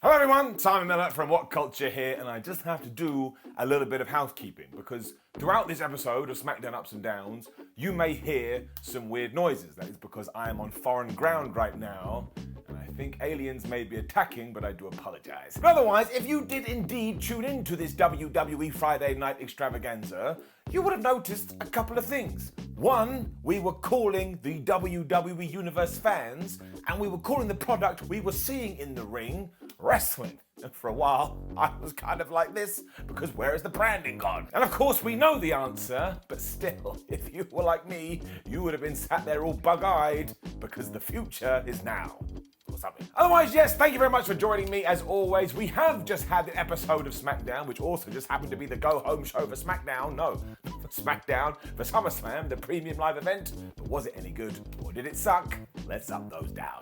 Hello everyone, Simon Miller from WhatCulture here, and I just have to do a little bit of housekeeping because throughout this episode of SmackDown Ups and Downs, you may hear some weird noises. That is because I am on foreign ground right now, and I think aliens may be attacking, but I do apologize. But otherwise, if you did indeed tune into this WWE Friday night extravaganza, you would have noticed a couple of things. One, we were calling the WWE Universe fans, and we were calling the product we were seeing in the ring wrestling. And for a while, I was kind of like this, because where is the branding gone? And of course, we know the answer, but still, if you were like me, you would have been sat there all bug-eyed, because the future is now. Or something. Otherwise, yes, thank you very much for joining me as always. We have just had an episode of SmackDown, which also just happened to be the go-home show for SmackDown. No, SmackDown for SummerSlam, the premium live event. But was it any good, or did it suck? Let's up those down.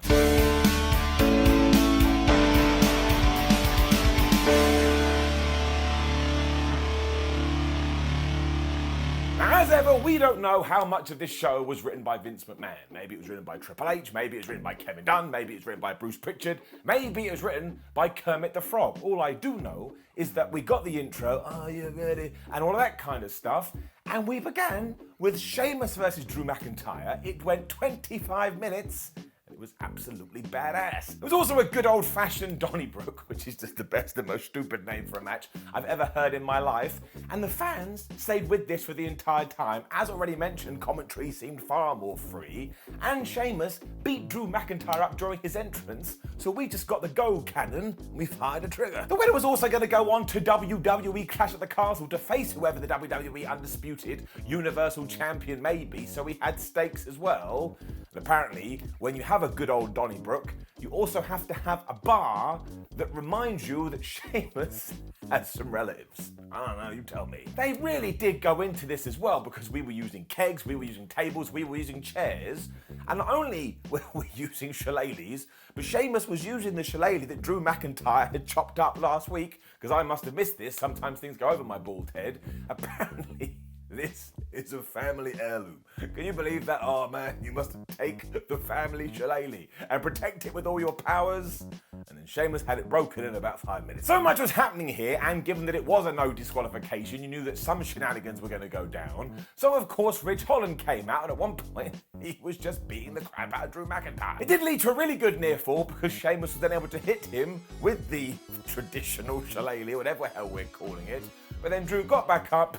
As ever, we don't know how much of this show was written by Vince McMahon. Maybe it was written by Triple H, maybe it was written by Kevin Dunn, maybe it was written by Bruce Pritchard, maybe it was written by Kermit the Frog. All I do know is that we got the intro, are you ready, and all of that kind of stuff, and we began with Sheamus versus Drew McIntyre. It went 25 minutes. It was absolutely badass. It was also a good old-fashioned Donnybrook, which is just the best and most stupid name for a match I've ever heard in my life. And the fans stayed with this for the entire time. As already mentioned, commentary seemed far more free. And Sheamus beat Drew McIntyre up during his entrance, so we just got the go cannon and we fired a trigger. The winner was also going to go on to WWE Clash at the Castle to face whoever the WWE Undisputed Universal Champion may be, so we had stakes as well. And apparently, when you have a good old Donnybrook, you also have to have a bar that reminds you that Sheamus has some relatives. I don't know, you tell me. They really did go into this as well because we were using kegs, we were using tables, we were using chairs, and not only were we using shillelaghs, but Sheamus was using the shillelagh that Drew McIntyre had chopped up last week, because I must have missed this, sometimes things go over my bald head. Apparently, this is a family heirloom. Can you believe that? Oh man, you must take the family shillelagh and protect it with all your powers. And then Sheamus had it broken in about 5 minutes. So much was happening here, and given that it was a no disqualification, you knew that some shenanigans were going to go down. So of course Ridge Holland came out, and at one point he was just beating the crap out of Drew McIntyre. It did lead to a really good near fall because Sheamus was then able to hit him with the traditional shillelagh, whatever hell we're calling it. But then Drew got back up,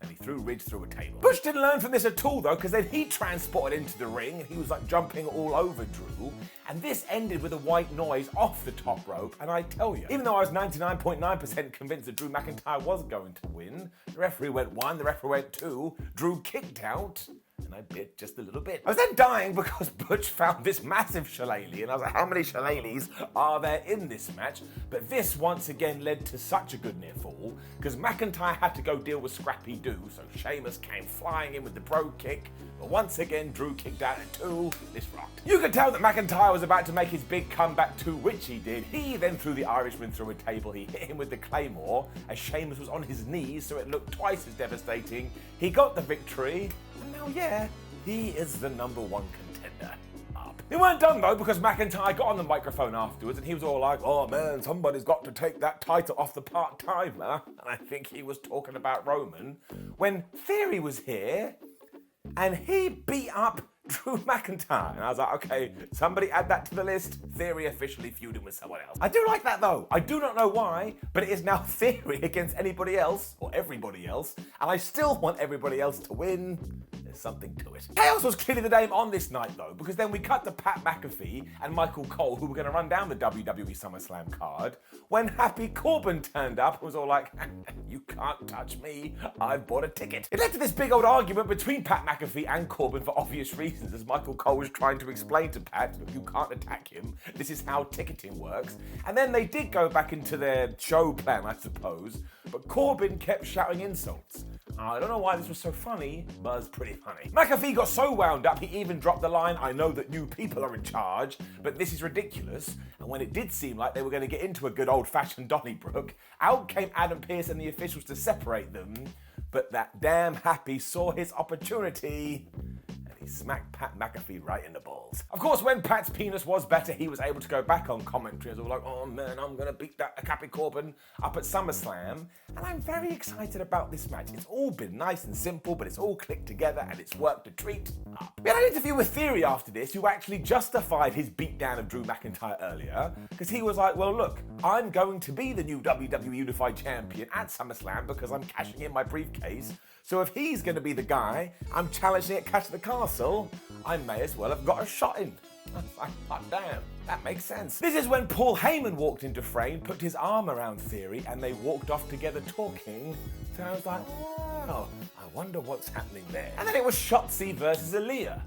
and he threw Ridge through a table. Bush didn't learn from this at all though, because then he transported into the ring and he was like jumping all over Drew, and this ended with a white noise off the top rope. And I tell you, even though I was 99.9% convinced that Drew McIntyre was going to win, the referee went 1, the referee went 2, Drew kicked out, and I bit just a little bit. I was then dying because Butch found this massive shillelagh, and I was like, how many shillelaghs are there in this match? But this once again led to such a good near fall, because McIntyre had to go deal with Scrappy Doo, so Sheamus came flying in with the bro kick, but once again Drew kicked out at 2, this rocked. You could tell that McIntyre was about to make his big comeback too, which he did. He then threw the Irishman through a table, he hit him with the Claymore, as Sheamus was on his knees, so it looked twice as devastating. He got the victory, and now, yeah, he is the #1 contender up. They weren't done though, because McIntyre got on the microphone afterwards and he was all like, oh man, somebody's got to take that title off the part-timer. And I think he was talking about Roman, when Theory was here and he beat up Drew McIntyre. And I was like, okay, somebody add that to the list. Theory officially feuding with someone else. I do like that though. I do not know why, but it is now Theory against anybody else, or everybody else, and I still want everybody else to win. There's something to it. Chaos was clearly the name on this night though, because then we cut to Pat McAfee and Michael Cole, who were going to run down the WWE SummerSlam card, when Happy Corbin turned up and was all like, you can't touch me, I've bought a ticket. It led to this big old argument between Pat McAfee and Corbin for obvious reasons, as Michael Cole was trying to explain to Pat, look, you can't attack him, this is how ticketing works. And then they did go back into their show plan, I suppose, but Corbin kept shouting insults. I don't know why this was so funny, but it's pretty funny. McAfee got so wound up, he even dropped the line, I know that new people are in charge, but this is ridiculous. And when it did seem like they were going to get into a good old-fashioned Donnybrook, out came Adam Pearce and the officials to separate them, but that damn Happy saw his opportunity, and He smacked Pat McAfee right in the balls. Of course, when Pat's penis was better, he was able to go back on commentary as all like, oh man, I'm gonna beat that Cappy Corbin up at SummerSlam. And I'm very excited about this match. It's all been nice and simple, but it's all clicked together and it's worked a treat up. We had an interview with Theory after this, who actually justified his beatdown of Drew McIntyre earlier, because he was like, well look, I'm going to be the new WWE Unified Champion at SummerSlam because I'm cashing in my briefcase. So if he's going to be the guy I'm challenging at Clash at the Castle, I may as well have got a shot in. Oh, damn, that makes sense. This is when Paul Heyman walked into frame, put his arm around Theory, and they walked off together talking. So I was like, wow, I wonder what's happening there. And then it was Shotsy versus Aliyah.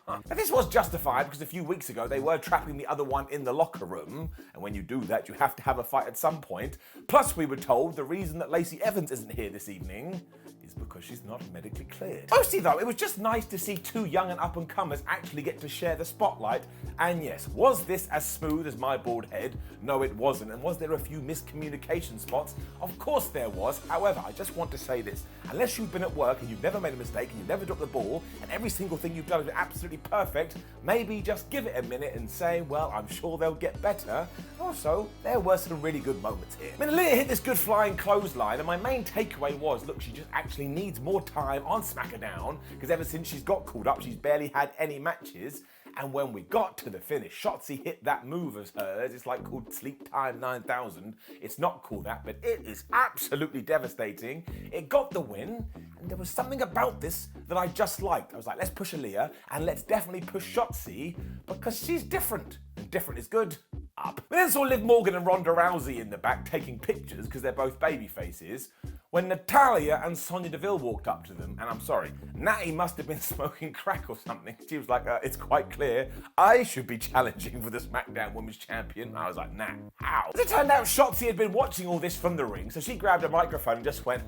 Now this was justified because a few weeks ago they were trapping the other one in the locker room, and when you do that you have to have a fight at some point. Plus we were told the reason that Lacey Evans isn't here this evening is because she's not medically cleared. Mostly though, it was just nice to see two young and up-and-comers actually get to share the spotlight. And yes, was this as smooth as my bald head? No, it wasn't. And was there a few miscommunication spots? Of course there was. However, I just want to say this. Unless you've been at work and you've never made a mistake and you've never dropped the ball and every single thing you've done is absolutely perfect, maybe just give it a minute and say, well, I'm sure they'll get better. Also, there were some really good moments here. I mean, Aliyah hit this good flying clothesline, and my main takeaway was, look, she just actually needs more time on SmackDown, because ever since she's got called up, she's barely had any matches. And when we got to the finish, Shotzi hit that move as hers. It's like called Sleep Time 9000. It's not called that, but it is absolutely devastating. It got the win, and there was something about this that I just liked. I was like, let's push Aliyah, and let's definitely push Shotzi, because she's different, and different is good. Up. We then saw Liv Morgan and Ronda Rousey in the back taking pictures, because they're both baby faces, when Natalya and Sonya Deville walked up to them, and I'm sorry, Natty must have been smoking crack or something. She was like, it's quite clear I should be challenging for the SmackDown Women's Champion. I was like, Nat, how? As it turned out, Shotzi had been watching all this from the ring, so she grabbed a microphone and just went,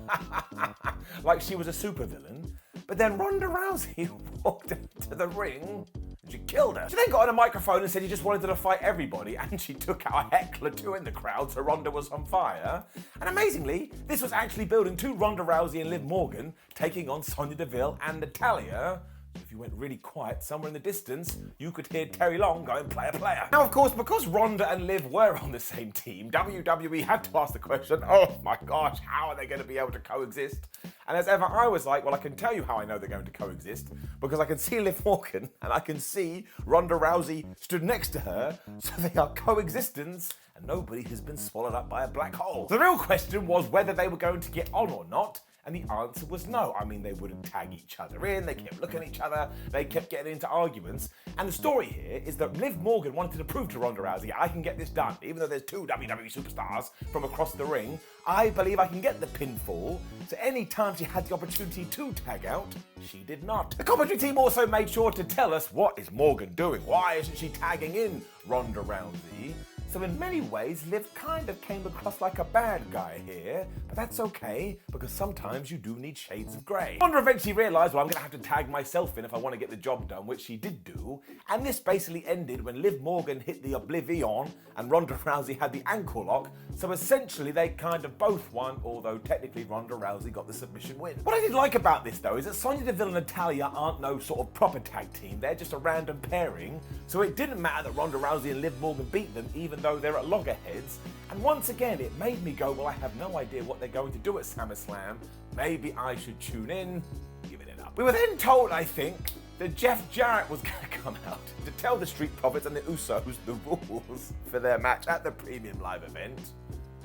like she was a supervillain. But then Ronda Rousey walked into the ring, she killed her. She then got on a microphone and said she just wanted to fight everybody, and she took out a heckler too in the crowd, so Ronda was on fire. And amazingly, this was actually building to Ronda Rousey and Liv Morgan taking on Sonya Deville and Natalya. So if you went really quiet, somewhere in the distance, you could hear Terry Long going player, player. Now, of course, because Ronda and Liv were on the same team, WWE had to ask the question, oh my gosh, how are they going to be able to coexist? And as ever, I was like, well, I can tell you how I know they're going to coexist, because I can see Liv Morgan and I can see Ronda Rousey stood next to her, so they are coexistence, and nobody has been swallowed up by a black hole. The real question was whether they were going to get on or not, and the answer was no. I mean, they wouldn't tag each other in, they kept looking at each other, they kept getting into arguments. And the story here is that Liv Morgan wanted to prove to Ronda Rousey, I can get this done. Even though there's two WWE superstars from across the ring, I believe I can get the pinfall. So any time she had the opportunity to tag out, she did not. The commentary team also made sure to tell us, what is Morgan doing? Why isn't she tagging in Ronda Rousey? So in many ways, Liv kind of came across like a bad guy here, but that's okay, because sometimes you do need shades of grey. Ronda eventually realised, well, I'm going to have to tag myself in if I want to get the job done, which she did do, and this basically ended when Liv Morgan hit the Oblivion and Ronda Rousey had the ankle lock, so essentially they kind of both won, although technically Ronda Rousey got the submission win. What I did like about this, though, is that Sonya Deville and Natalya aren't no sort of proper tag team, they're just a random pairing, so it didn't matter that Ronda Rousey and Liv Morgan beat them, even though they're at loggerheads. And once again, it made me go, well, I have no idea what they're going to do at SummerSlam. Maybe I should tune in, giving it up. We were then told, I think, that Jeff Jarrett was going to come out to tell the Street Profits and the Usos the rules for their match at the Premium Live event.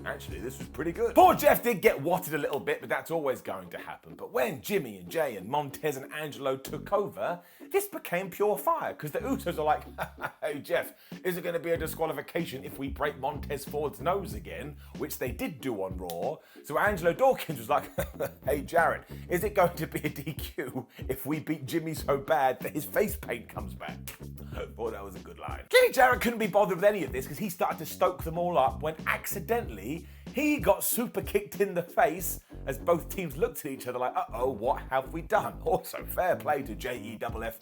Actually, this was pretty good. Poor Jeff did get watted a little bit, but that's always going to happen. But when Jimmy and Jay and Montez and Angelo took over, this became pure fire, because the Usos are like, hey Jeff, is it going to be a disqualification if we break Montez Ford's nose again? Which they did do on Raw. So Angelo Dawkins was like, hey Jarrett, is it going to be a DQ if we beat Jimmy so bad that his face paint comes back? I thought that was a good line. Jimmy Jarrett couldn't be bothered with any of this because he started to stoke them all up when accidentally he got super kicked in the face as both teams looked at each other like, uh-oh, what have we done? Also, fair play to JEFFJARREET.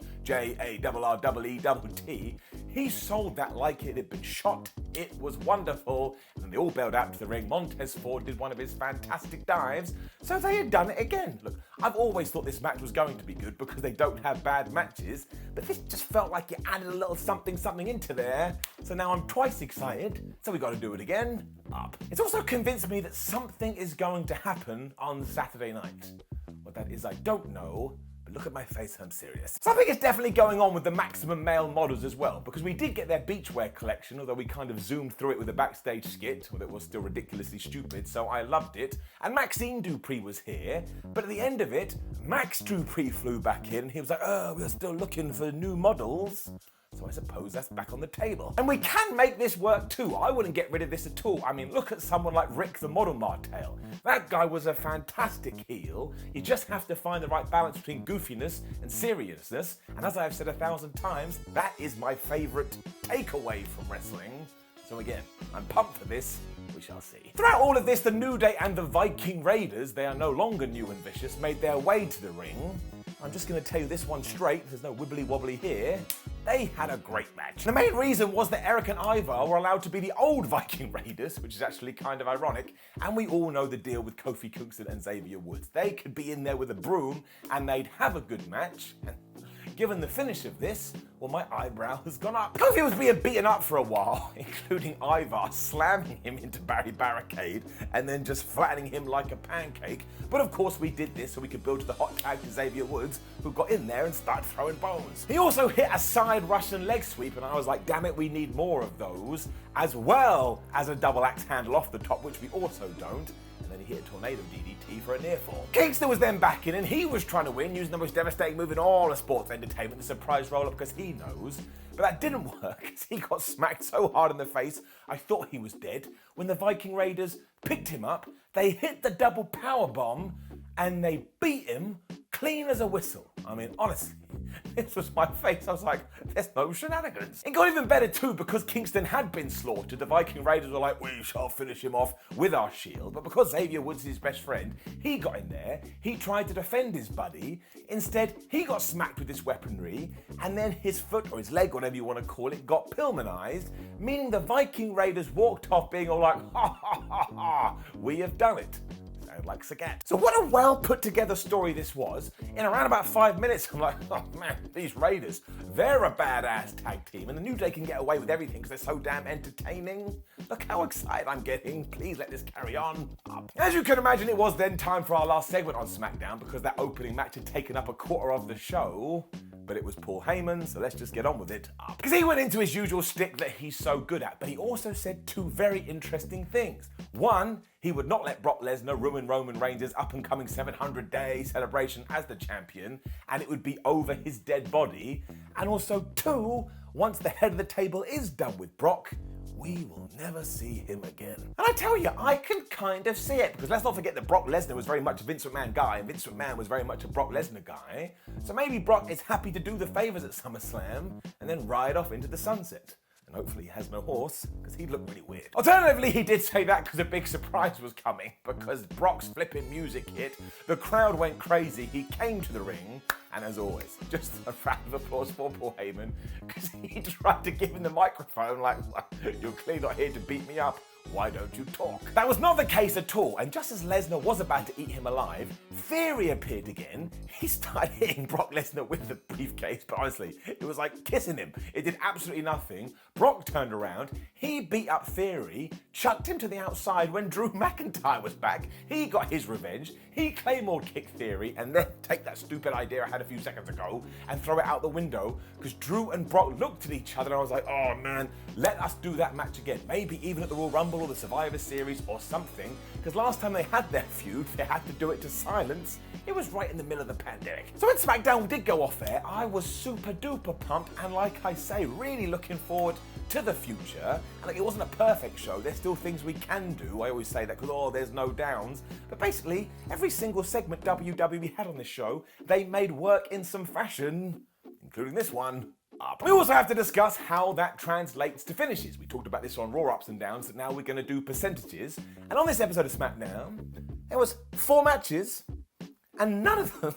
He sold that like it had been shot. It was wonderful. And then they all bailed out to the ring. Montez Ford did one of his fantastic dives. So they had done it again. Look, I've always thought this match was going to be good because they don't have bad matches. But this just felt like you added a little something into there. So now I'm twice excited. So we got to do it again. Up. It's also convinced me that something is going to happen on Saturday night. What that is, I don't know. But look at my face, I'm serious. Something is definitely going on with the Maximum male models as well, because we did get their beachwear collection, although we kind of zoomed through it with a backstage skit, that was still ridiculously stupid, so I loved it. And Maxine Dupree was here, but at the end of it, Max Dupree flew back in, and he was like, oh, we're still looking for new models. So I suppose that's back on the table. And we can make this work too. I wouldn't get rid of this at all. I mean, look at someone like Rick the Model Martel. That guy was a fantastic heel. You just have to find the right balance between goofiness and seriousness. And as I've said 1,000 times, that is my favorite takeaway from wrestling. So again, I'm pumped for this. We shall see. Throughout all of this, the New Day and the Viking Raiders, they are no longer new and vicious, made their way to the ring. I'm just going to tell you this one straight, there's no wibbly wobbly here. They had a great match. The main reason was that Eric and Ivar were allowed to be the old Viking Raiders, which is actually kind of ironic, and we all know the deal with Kofi Kingston and Xavier Woods. They could be in there with a broom and they'd have a good match. And given the finish of this, well, my eyebrow has gone up. Kofi was being beaten up for a while, including Ivar slamming him into Barry Barricade and then just flattening him like a pancake. But of course we did this so we could build to the hot tag to Xavier Woods, who got in there and started throwing bones. He also hit a side Russian leg sweep, and I was like, damn it, we need more of those, as well as a double axe handle off the top, which we also don't. And then he hit a tornado DDT for a near fall. Kingston was then back in, and he was trying to win using the most devastating move in all of sports entertainment, the surprise roll-up, because he knows. But that didn't work, because he got smacked so hard in the face, I thought he was dead. When the Viking Raiders picked him up, they hit the double power bomb, and they beat him clean as a whistle. I mean, honestly, this was my face. I was like, there's no shenanigans. It got even better too, because Kingston had been slaughtered. The Viking Raiders were like, we shall finish him off with our shield. But because Xavier Woods is his best friend, he got in there. He tried to defend his buddy. Instead, he got smacked with this weaponry, and then his foot, or his leg, whatever you want to call it, got Pillmanized, meaning the Viking Raiders walked off being all like, ha ha ha ha, we have done it. Like Sagat. So what a well put together story this was. In around about 5 minutes, I'm like, oh man, these Raiders, they're a badass tag team, and the New Day can get away with everything because they're so damn entertaining. Look how excited I'm getting. Please let this carry on. Up. As you can imagine, it was then time for our last segment on SmackDown, because that opening match had taken up a quarter of the show. But it was Paul Heyman, so let's just get on with it. Because he went into his usual shtick that he's so good at, but he also said two very interesting things. One, he would not let Brock Lesnar ruin Roman Reigns' up-and-coming 700-day celebration as the champion, and it would be over his dead body. And also two, once the head of the table is done with Brock, we will never see him again. And I tell you, I can kind of see it, because let's not forget that Brock Lesnar was very much a Vince McMahon guy, and Vince McMahon was very much a Brock Lesnar guy. So maybe Brock is happy to do the favors at SummerSlam and then ride off into the sunset. And hopefully he has no horse, because he'd look really weird. Alternatively, he did say that because a big surprise was coming, because Brock's flipping music hit, the crowd went crazy, he came to the ring, and as always, just a round of applause for Paul Heyman, because he tried to give him the microphone like, you're clearly not here to beat me up. Why don't you talk? That was not the case at all, and just as Lesnar was about to eat him alive, Theory appeared again. He started hitting Brock Lesnar with the briefcase, but honestly, it was like kissing him. It did absolutely nothing. Brock turned around, he beat up Theory, chucked him to the outside when Drew McIntyre was back. He got his revenge. He Claymore kicked Theory, and then take that stupid idea I had a few seconds ago and throw it out the window, because Drew and Brock looked at each other and I was like, oh man, let us do that match again. Maybe even at the Royal Rumble or the Survivor Series or something, because last time they had their feud, they had to do it to silence. It was right in the middle of the pandemic. So when SmackDown did go off air, I was super duper pumped, and like I say, really looking forward to the future. And like, it wasn't a perfect show, there's still things we can do. I always say that because, oh, there's no downs. But basically, every single segment WWE had on this show, they made work in some fashion, including this one. up. We also have to discuss how that translates to finishes. We talked about this on Raw Ups and Downs, that now we're going to do percentages. And on this episode of SmackDown, there was 4 matches, and none of them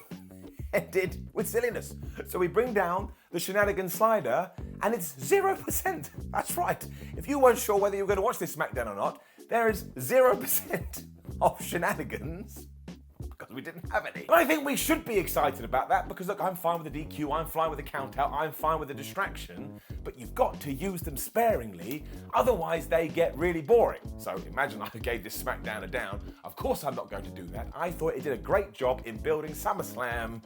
ended with silliness. So we bring down the shenanigans slider, and it's 0%. That's right. If you weren't sure whether you were going to watch this SmackDown or not, there is 0% of shenanigans, because we didn't have any. But I think we should be excited about that, because look, I'm fine with the DQ, I'm fine with the count out, I'm fine with the distraction, but you've got to use them sparingly, otherwise they get really boring. So imagine I gave this SmackDown a down. Of course I'm not going to do that. I thought it did a great job in building SummerSlam,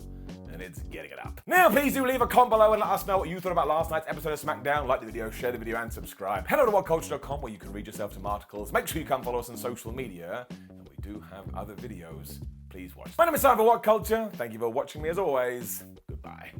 and it's getting it up. Now please do leave a comment below and let us know what you thought about last night's episode of SmackDown. Like the video, share the video, and subscribe. Head over to WhatCulture.com where you can read yourself some articles. Make sure you come follow us on social media, and we do have other videos. Please watch. My name is Simon for WhatCulture. Thank you for watching me as always. Goodbye.